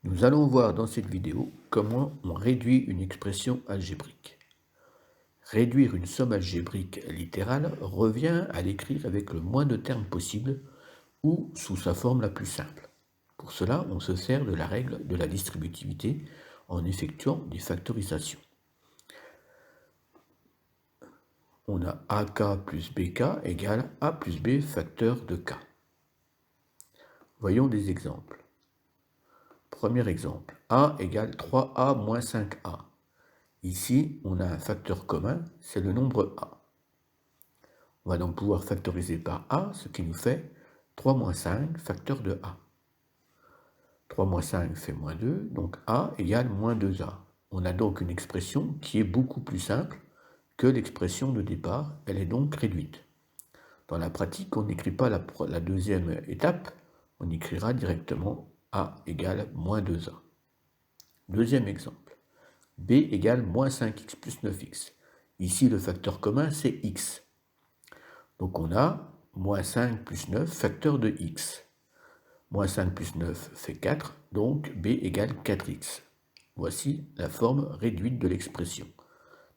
Nous allons voir dans cette vidéo comment on réduit une expression algébrique. Réduire une somme algébrique littérale revient à l'écrire avec le moins de termes possible ou sous sa forme la plus simple. Pour cela, on se sert de la règle de la distributivité en effectuant des factorisations. On a AK plus BK égale A plus B facteur de K. Voyons des exemples. Premier exemple, A égale 3A moins 5A. Ici, on a un facteur commun, c'est le nombre A. On va donc pouvoir factoriser par A, ce qui nous fait 3 moins 5 facteur de A. 3 moins 5 fait moins 2, donc A égale moins 2A. On a donc une expression qui est beaucoup plus simple que l'expression de départ, elle est donc réduite. Dans la pratique, on n'écrit pas la deuxième étape, on écrira directement A égale moins 2A. Deuxième exemple. B égale moins 5x plus 9x. Ici, le facteur commun, c'est x. Donc on a moins 5 plus 9 facteur de x. Moins 5 plus 9 fait 4, donc B égale 4x. Voici la forme réduite de l'expression.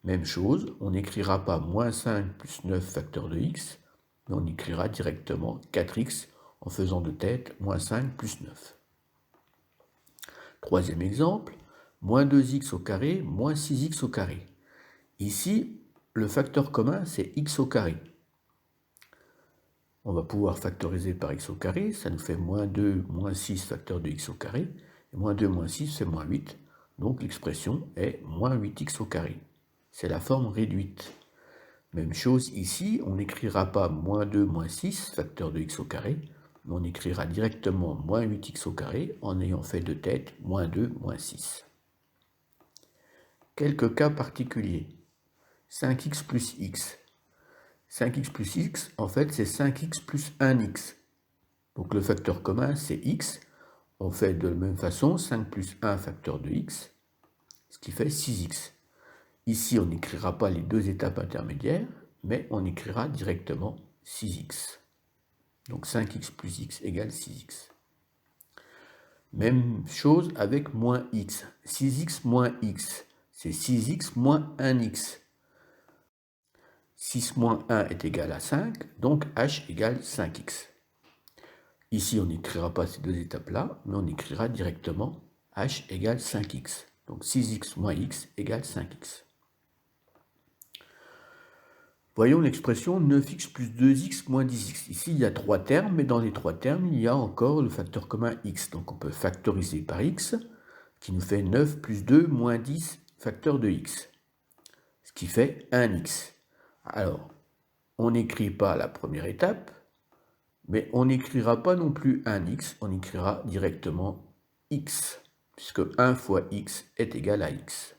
Même chose, on n'écrira pas moins 5 plus 9 facteur de x, mais on écrira directement 4x en faisant de tête moins 5 plus 9. Troisième exemple, moins 2x au carré, moins 6x au carré. Ici, le facteur commun, c'est x au carré. On va pouvoir factoriser par x au carré, ça nous fait moins 2, moins 6 facteur de x au carré. Et moins 2, moins 6, c'est moins 8. Donc l'expression est moins 8x au carré. C'est la forme réduite. Même chose ici, on n'écrira pas moins 2, moins 6 facteur de x au carré, mais on écrira directement moins 8x au carré en ayant fait de tête moins 2, moins 6. Quelques cas particuliers. 5x plus x. 5x plus x, en fait, c'est 5x plus 1x. Donc le facteur commun, c'est x. On fait de la même façon 5 plus 1 facteur de x, ce qui fait 6x. Ici, on n'écrira pas les deux étapes intermédiaires, mais on écrira directement 6x. Donc 5x plus x égale 6x. Même chose avec moins x. 6x moins x, c'est 6x moins 1x. 6 moins 1 est égal à 5, donc h égale 5x. Ici, on n'écrira pas ces deux étapes-là, mais on écrira directement h égale 5x. Donc 6x moins x égale 5x. Voyons l'expression 9x plus 2x moins 10x. Ici, il y a trois termes, mais dans les trois termes, il y a encore le facteur commun x. Donc on peut factoriser par x, qui nous fait 9 plus 2 moins 10 facteur de x, ce qui fait 1x. Alors, on n'écrit pas la première étape, mais on n'écrira pas non plus 1x, on écrira directement x, puisque 1 fois x est égal à x.